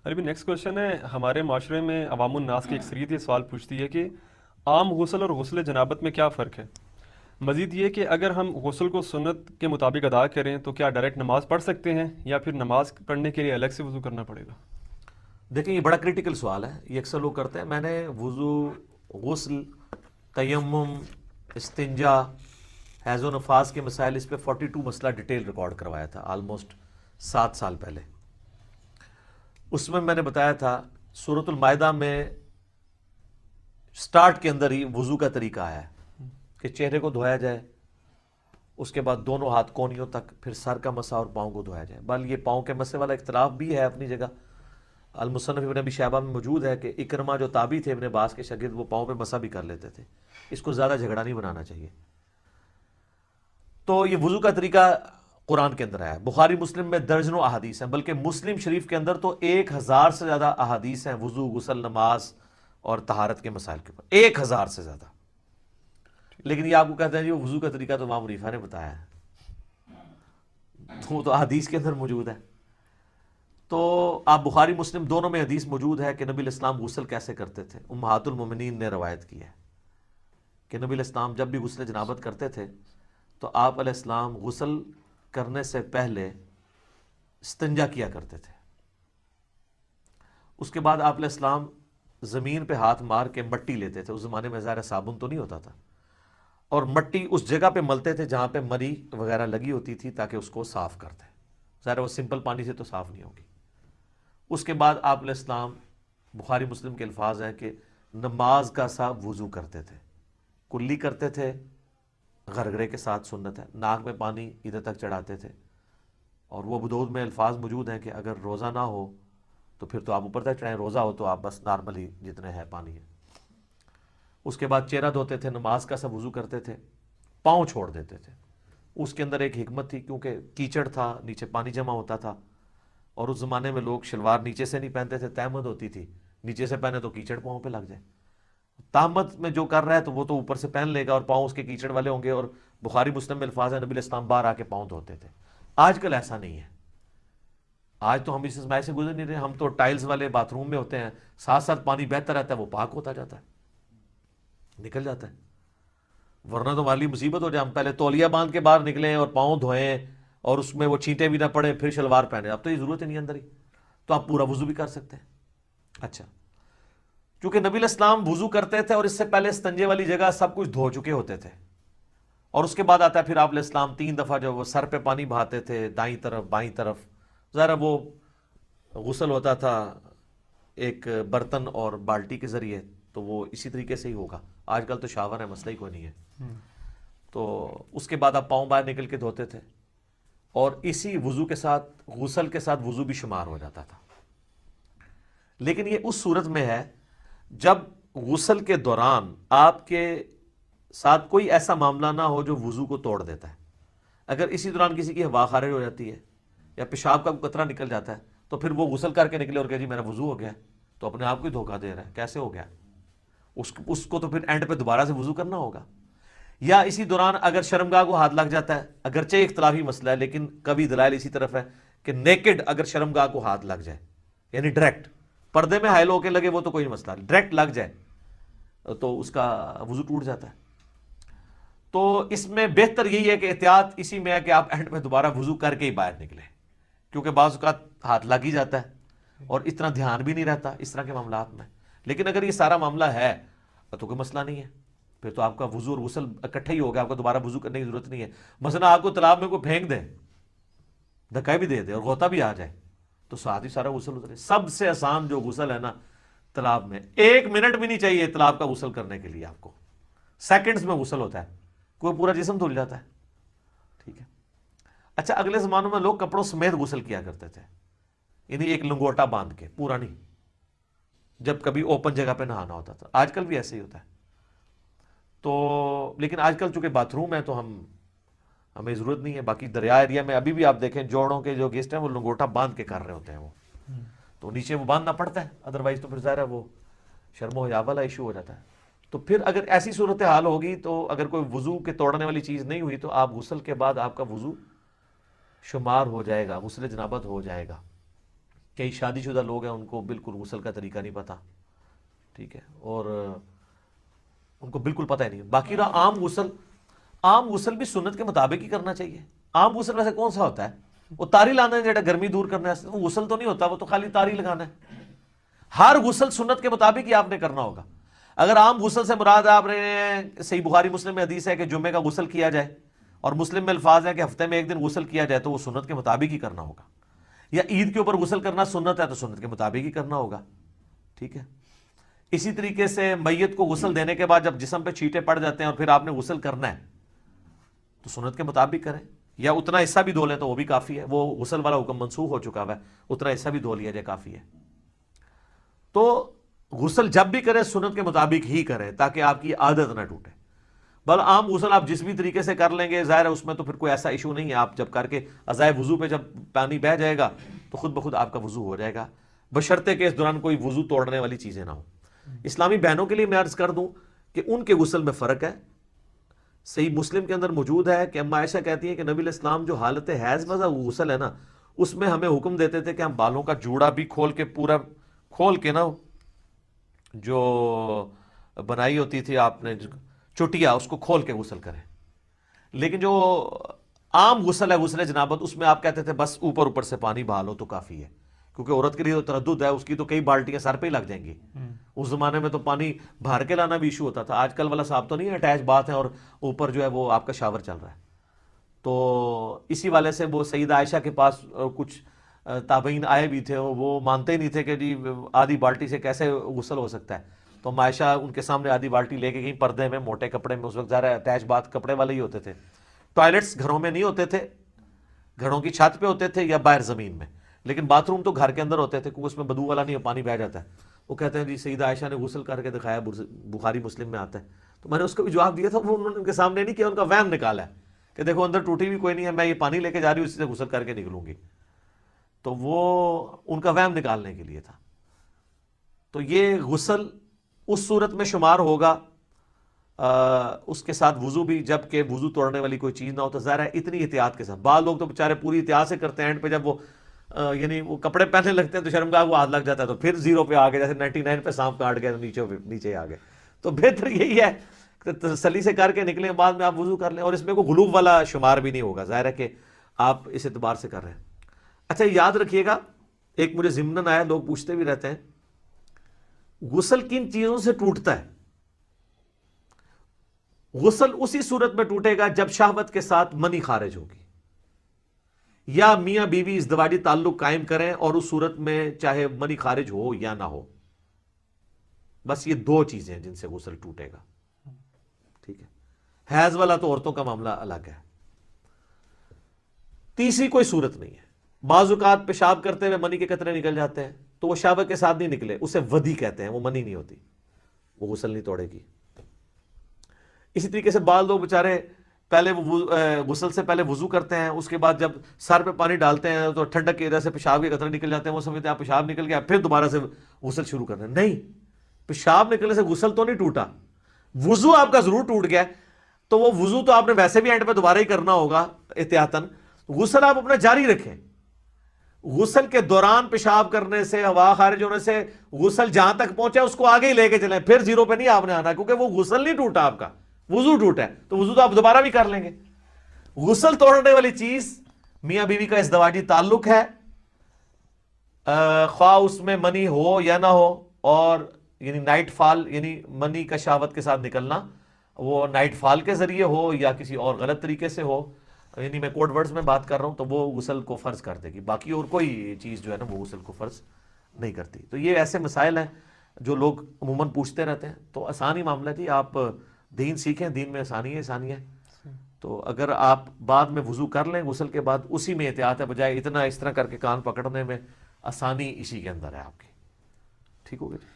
ابھی next question ہے، ہمارے معاشرے میں عوام الناس کی اکثریت یہ سوال پوچھتی ہے کہ عام غسل اور غسل جنابت میں کیا فرق ہے؟ مزید یہ کہ اگر ہم غسل کو سنت کے مطابق ادا کریں تو کیا ڈائریکٹ نماز پڑھ سکتے ہیں یا پھر نماز پڑھنے کے لیے الگ سے وضو کرنا پڑے گا؟ دیکھیں یہ بڑا کریٹیکل سوال ہے، یہ اکثر لوگ کرتے ہیں. میں نے وضو، غسل، تیمم، استنجا، حیض و نفاس کے مسائل، اس پہ 42 مسئلہ ڈیٹیل ریکارڈ کروایا تھا آلموسٹ 7 سال پہلے. اس میں میں نے بتایا تھا سورۃ المائدہ میں سٹارٹ کے اندر ہی وضو کا طریقہ آیا ہے کہ چہرے کو دھویا جائے، اس کے بعد دونوں ہاتھ کونیوں تک، پھر سر کا مسا اور پاؤں کو دھویا جائے. بل یہ پاؤں کے مسے والا اختلاف بھی ہے اپنی جگہ. المصنف ابن ابی شیبہ میں موجود ہے کہ اکرمہ جو تابعی تھے ابن عباس کے شاگرد، وہ پاؤں پہ مسا بھی کر لیتے تھے. اس کو زیادہ جھگڑا نہیں بنانا چاہیے. تو یہ وضو کا طریقہ قرآن کے اندر ہے، بخاری مسلم میں درجنوں احادیث ہیں، بلکہ مسلم شریف کے اندر تو 1000 سے زیادہ احادیث ہیں وضو، غسل، نماز اور طہارت کے مسائل کے اوپر، 1000 سے زیادہ. لیکن یہ آپ کو کہتے ہیں جی وہ وضو کا طریقہ تو امام حنیفہ نے بتایا ہے، تو احادیث کے اندر موجود ہے. تو آپ بخاری مسلم دونوں میں حدیث موجود ہے کہ نبی علیہ السلام غسل کیسے کرتے تھے. امہات المومنین نے روایت کی ہے کہ نبی علیہ السلام جب بھی غسل جنابت کرتے تھے تو آپ علیہ السلام غسل کرنے سے پہلے استنجا کیا کرتے تھے. اس کے بعد آپ علیہ السلام زمین پہ ہاتھ مار کے مٹی لیتے تھے. اس زمانے میں ظاہر صابن تو نہیں ہوتا تھا، اور مٹی اس جگہ پہ ملتے تھے جہاں پہ مری وغیرہ لگی ہوتی تھی تاکہ اس کو صاف کرتے. ظاہر وہ سمپل پانی سے تو صاف نہیں ہوگی. اس کے بعد آپ علیہ السلام، بخاری مسلم کے الفاظ ہیں کہ نماز کا سا وضو کرتے تھے، کلی کرتے تھے، غرغرے کے ساتھ سنت ہے، ناک میں پانی ادھر تک چڑھاتے تھے. اور وہ ابو داؤد میں الفاظ موجود ہیں کہ اگر روزہ نہ ہو تو پھر تو آپ اوپر تک چڑھائیں، روزہ ہو تو آپ بس نارملی جتنے ہے پانی ہے. اس کے بعد چہرہ دھوتے تھے، نماز کا سا وضو کرتے تھے، پاؤں چھوڑ دیتے تھے. اس کے اندر ایک حکمت تھی، کیونکہ کیچڑ تھا، نیچے پانی جمع ہوتا تھا، اور اس زمانے میں لوگ شلوار نیچے سے نہیں پہنتے تھے، تہمت ہوتی تھی، نیچے سے پہنے تو کیچڑ پاؤں پہ لگ جائے. تہمت میں جو کر رہا ہے تو وہ تو اوپر سے پہن لے گا اور پاؤں اس کے کیچڑ والے ہوں گے. اور بخاری مسلم میں الفاظ ہیں نبی علیہ السلام باہر آ کے پاؤں دھوتے تھے. آج کل ایسا نہیں ہے. آج تو ہم اس اسماعی سے گزر نہیں رہے، ہم تو ٹائلز والے باتھ روم میں ہوتے ہیں، ساتھ ساتھ پانی بہتا رہتا ہے، وہ پاک ہوتا جاتا ہے، نکل جاتا ہے. ورنہ تو ہمارے لیے مصیبت ہو جائے، ہم پہلے تولیہ باندھ کے باہر نکلیں اور پاؤں دھوئیں اور اس میں وہ چھینٹے بھی نہ پڑے، پھر شلوار پہنے. اب تو یہ ضرورت ہی نہیں اندر ہی، تو آپ پورا وضو بھی کر سکتے ہیں. اچھا، چونکہ نبی علیہ السلام وضو کرتے تھے اور اس سے پہلے استنجے والی جگہ سب کچھ دھو چکے ہوتے تھے، اور اس کے بعد آتا ہے پھر آپ علیہ السلام 3 دفعہ جو وہ سر پہ پانی بہاتے تھے، دائیں طرف بائیں طرف. ذرا وہ غسل ہوتا تھا ایک برتن اور بالٹی کے ذریعے، تو وہ اسی طریقے سے ہی ہوگا. آج کل تو شاور ہے، مسئلہ ہی کوئی نہیں ہے. تو اس کے بعد آپ پاؤں باہر نکل کے دھوتے تھے، اور اسی وضو کے ساتھ، غسل کے ساتھ وضو بھی شمار ہو جاتا تھا. لیکن یہ اس صورت میں ہے جب غسل کے دوران آپ کے ساتھ کوئی ایسا معاملہ نہ ہو جو وضو کو توڑ دیتا ہے. اگر اسی دوران کسی کی ہوا خارج ہو جاتی ہے یا پیشاب کا قطرہ نکل جاتا ہے تو پھر وہ غسل کر کے نکلے اور کہ جی میرا وضو ہو گیا، تو اپنے آپ کو ہی دھوکہ دے رہا ہے. کیسے ہو گیا؟ اس کو تو پھر اینڈ پہ دوبارہ سے وضو کرنا ہوگا. یا اسی دوران اگر شرمگاہ کو ہاتھ لگ جاتا ہے، اگرچہ اختلافی مسئلہ ہے لیکن کبھی دلائل اسی طرف ہے کہ نیکڈ اگر شرمگاہ کو ہاتھ لگ جائے، یعنی ڈائریکٹ پردے میں حائل ہو کے لگے وہ تو کوئی مسئلہ نہیں، ڈائریکٹ لگ جائے تو اس کا وضو ٹوٹ جاتا ہے. تو اس میں بہتر یہی ہے کہ احتیاط اسی میں ہے کہ آپ اینڈ میں دوبارہ وضو کر کے ہی باہر نکلیں، کیونکہ بعض اوقات ہاتھ لگ ہی جاتا ہے اور اتنا دھیان بھی نہیں رہتا اس طرح کے معاملات میں. لیکن اگر یہ سارا معاملہ ہے تو کوئی مسئلہ نہیں ہے، پھر تو آپ کا وضو اور غسل اکٹھا ہی ہوگا، آپ کو دوبارہ وضو کرنے کی ضرورت نہیں ہے. مثلا آپ کو تالاب میں کوئی پھینک دے، دھکا بھی دے دے اور غوطہ بھی آ جائے تو ساتھ ہی سارا غسل اترے. سب سے آسان جو غسل ہے نا تالاب میں، 1 منٹ بھی نہیں چاہیے تالاب کا غسل کرنے کے لیے، آپ کو سیکنڈز میں غسل ہوتا ہے، کوئی پورا جسم دھل جاتا ہے. ٹھیک ہے. اچھا، اگلے زمانوں میں لوگ کپڑوں سمیت غسل کیا کرتے تھے، یعنی ایک لنگوٹا باندھ کے، پورا نہیں، جب کبھی اوپن جگہ پہ نہانا ہوتا تھا. آج کل بھی ایسے ہی ہوتا ہے. تو لیکن آج کل چونکہ باتھ روم ہے تو ہمیں ضرورت نہیں ہے. باقی دریا ایریا میں ابھی بھی آپ دیکھیں جوڑوں کے جو گیسٹ ہیں وہ لنگوٹا باندھ کے کر رہے ہوتے ہیں، وہ تو نیچے وہ باندھنا پڑتا ہے، ادروائز تو پھر ظاہر ہے وہ شرم و حیا والا ایشو ہو جاتا ہے. تو پھر اگر ایسی صورتحال ہوگی تو اگر کوئی وضو کے توڑنے والی چیز نہیں ہوئی تو آپ غسل کے بعد آپ کا وضو شمار ہو جائے گا، غسل جنابت ہو جائے گا. کئی شادی شدہ لوگ ہیں ان کو بالکل غسل کا طریقہ نہیں پتا، ٹھیک ہے، اور ان کو بالکل پتہ ہی نہیں. باقی رہا عام غسل بھی سنت کے مطابق ہی کرنا چاہیے. عام غسل ویسے کون سا ہوتا ہے؟ وہ تاری لانا ہے جیڑا گرمی دور کرنا ہے، وہ غسل تو نہیں ہوتا، وہ تو خالی تاری لگانا ہے. ہر غسل سنت کے مطابق ہی آپ نے کرنا ہوگا. اگر عام غسل سے مراد آپ نے صحیح بخاری مسلم میں حدیث ہے کہ جمعے کا غسل کیا جائے، اور مسلم میں الفاظ ہے کہ ہفتے میں ایک دن غسل کیا جائے، تو وہ سنت کے مطابق ہی کرنا ہوگا. یا عید کے اوپر غسل کرنا سنت ہے تو سنت کے مطابق ہی کرنا ہوگا، ٹھیک ہے. اسی طریقے سے میت کو غسل دینے کے بعد جب جسم پہ چھینٹے پڑ جاتے ہیں اور پھر آپ نے غسل کرنا ہے تو سنت کے مطابق کریں، یا اتنا حصہ بھی دھو لیں تو وہ بھی کافی ہے. وہ غسل والا حکم منسوخ ہو چکا ہے، اتنا حصہ بھی دھو لیا جائے کافی ہے. تو غسل جب بھی کریں سنت کے مطابق ہی کریں تاکہ آپ کی عادت نہ ٹوٹے. بل عام غسل آپ جس بھی طریقے سے کر لیں گے ظاہر ہے اس میں تو پھر کوئی ایسا ایشو نہیں ہے. آپ جب کر کے ازائے وضو پہ جب پانی بہ جائے گا تو خود بخود آپ کا وضو ہو جائے گا، بشرطے کہ اس دوران کوئی وضو توڑنے والی چیزیں نہ ہوں. اسلامی بہنوں کے لیے میں عرض کر دوں کہ ان کے غسل میں فرق ہے. صحیح مسلم کے اندر موجود ہے کہ اما عائشہ کہتی ہیں کہ نبی علیہ السلام جو حالت حیض میں غسل ہے نا، اس میں ہمیں حکم دیتے تھے کہ ہم بالوں کا جوڑا بھی پورا کھول کے نا، جو بنائی ہوتی تھی آپ نے چٹیا، اس کو کھول کے غسل کریں. لیکن جو عام غسل ہے غسل جنابت، اس میں آپ کہتے تھے بس اوپر سے پانی بہا لو تو کافی ہے، کیونکہ عورت کے لیے تو تردد ہے، اس کی تو کئی بالٹیاں سر پہ ہی لگ جائیں گی. اس زمانے میں تو پانی بھر کے لانا بھی ایشو ہوتا تھا. آج کل والا صاحب تو نہیں ہے، اٹیچ بات ہے اور اوپر جو ہے وہ آپ کا شاور چل رہا ہے. تو اسی والے سے وہ سیدہ عائشہ کے پاس کچھ تابعین آئے بھی تھے، وہ مانتے ہی نہیں تھے کہ جی آدھی بالٹی سے کیسے غسل ہو سکتا ہے. تو عائشہ ان کے سامنے آدھی بالٹی لے کے گئی، پردے میں موٹے کپڑے میں، اس وقت ظاہر ہے اٹیچ بات کپڑے والے ہی ہوتے تھے. ٹوائلٹس گھروں میں نہیں ہوتے تھے، گھروں کی چھت پہ ہوتے تھے یا باہر زمین میں، لیکن باتھ روم تو گھر کے اندر ہوتے تھے کیونکہ اس میں بدبو والا نہیں، پانی بہ جاتا ہے. وہ کہتے ہیں جی سیدہ عائشہ نے غسل کر کے دکھایا، بخاری مسلم میں آتا ہے. تو میں نے اس کو بھی جواب دیا تھا، وہ انہوں نے ان کے سامنے نہیں کیا، ان کا وہم نکالا ہے کہ دیکھو اندر ٹوٹی بھی کوئی نہیں ہے، میں یہ پانی لے کے جا رہی ہوں، اسی سے غسل کر کے نکلوں گی. تو وہ ان کا وہم نکالنے کے لیے تھا. تو یہ غسل اس صورت میں شمار ہوگا اس کے ساتھ وضو بھی، جب کہ وضو توڑنے والی کوئی چیز نہ ہو. تو ظاہر ہے اتنی احتیاط کے ساتھ، بعض لوگ تو بیچارے پوری احتیاط سے کرتے ہیں، اینڈ پہ جب وہ یعنی وہ کپڑے پہننے لگتے ہیں تو شرمگاہ وہ ہاتھ لگ جاتا ہے، تو پھر 0 پہ آ گئے، جیسے 99 پہ سانپ کاٹ گئے تو نیچے آ گئے. تو بہتر یہی ہے کہ تسلی سے کر کے نکلیں، بعد میں آپ وضو کر لیں، اور اس میں کوئی غلوب والا شمار بھی نہیں ہوگا. ظاہر ہے کہ آپ اس اعتبار سے کر رہے ہیں. اچھا یاد رکھیے گا، ایک مجھے ضمناً آیا، لوگ پوچھتے بھی رہتے ہیں غسل کن چیزوں سے ٹوٹتا ہے. غسل اسی صورت میں ٹوٹے گا جب شہوت کے ساتھ منی خارج ہوگی، یا میاں بیوی ازدواجی تعلق قائم کریں اور اس صورت میں چاہے منی خارج ہو یا نہ ہو. بس یہ 2 چیزیں ہیں جن سے غسل ٹوٹے گا، ٹھیک ہے. حیض والا تو عورتوں کا معاملہ الگ ہے. تیسری کوئی صورت نہیں ہے. بعض اوقات پیشاب کرتے ہوئے منی کے قطرے نکل جاتے ہیں تو وہ شہوت کے ساتھ نہیں نکلے، اسے ودی کہتے ہیں، وہ منی نہیں ہوتی، وہ غسل نہیں توڑے گی. اسی طریقے سے بعض لوگ بیچارے پہلے غسل سے پہلے وضو کرتے ہیں، اس کے بعد جب سر پہ پانی ڈالتے ہیں تو ٹھنڈک کی وجہ سے پیشاب کے قطرے نکل جاتے ہیں، وہ سمجھتے ہیں آپ پیشاب نکل گیا پھر دوبارہ سے غسل شروع کرنا ہے. نہیں، پیشاب نکلنے سے غسل تو نہیں ٹوٹا، وضو آپ کا ضرور ٹوٹ گیا. تو وہ وضو تو آپ نے ویسے بھی اینڈ پہ دوبارہ ہی کرنا ہوگا احتیاطاً. غسل آپ اپنا جاری رکھیں. غسل کے دوران پیشاب کرنے سے، ہوا خارج ہونے سے غسل جہاں تک پہنچا اس کو آگے ہی لے کے چلیں، پھر 0 پہ نہیں آپ نے آنا، کیونکہ وہ غسل نہیں ٹوٹا، آپ کا وضو ٹوٹا ہے. تو وضو تو آپ دوبارہ بھی کر لیں گے. غسل توڑنے والی چیز میاں بیوی کا ازدواجی تعلق ہے، خواہ اس میں منی ہو یا نہ ہو، اور یعنی نائٹ فال، یعنی منی کا شہوت کے ساتھ نکلنا، وہ نائٹ فال کے ذریعے ہو یا کسی اور غلط طریقے سے ہو، یعنی میں کوڈ ورڈز میں بات کر رہا ہوں، تو وہ غسل کو فرض کر دے گی. باقی اور کوئی چیز جو ہے نا وہ غسل کو فرض نہیں کرتی. تو یہ ایسے مسائل ہیں جو لوگ عموماً پوچھتے رہتے ہیں. تو آسان ہی معاملہ جی، آپ دین سیکھیں، دین میں آسانی ہے. تو اگر آپ بعد میں وضو کر لیں غسل کے بعد، اسی میں احتیاط ہے، بجائے اتنا اس طرح کر کے کان پکڑنے میں، آسانی اسی کے اندر ہے آپ کی. ٹھیک ہو گیا جی.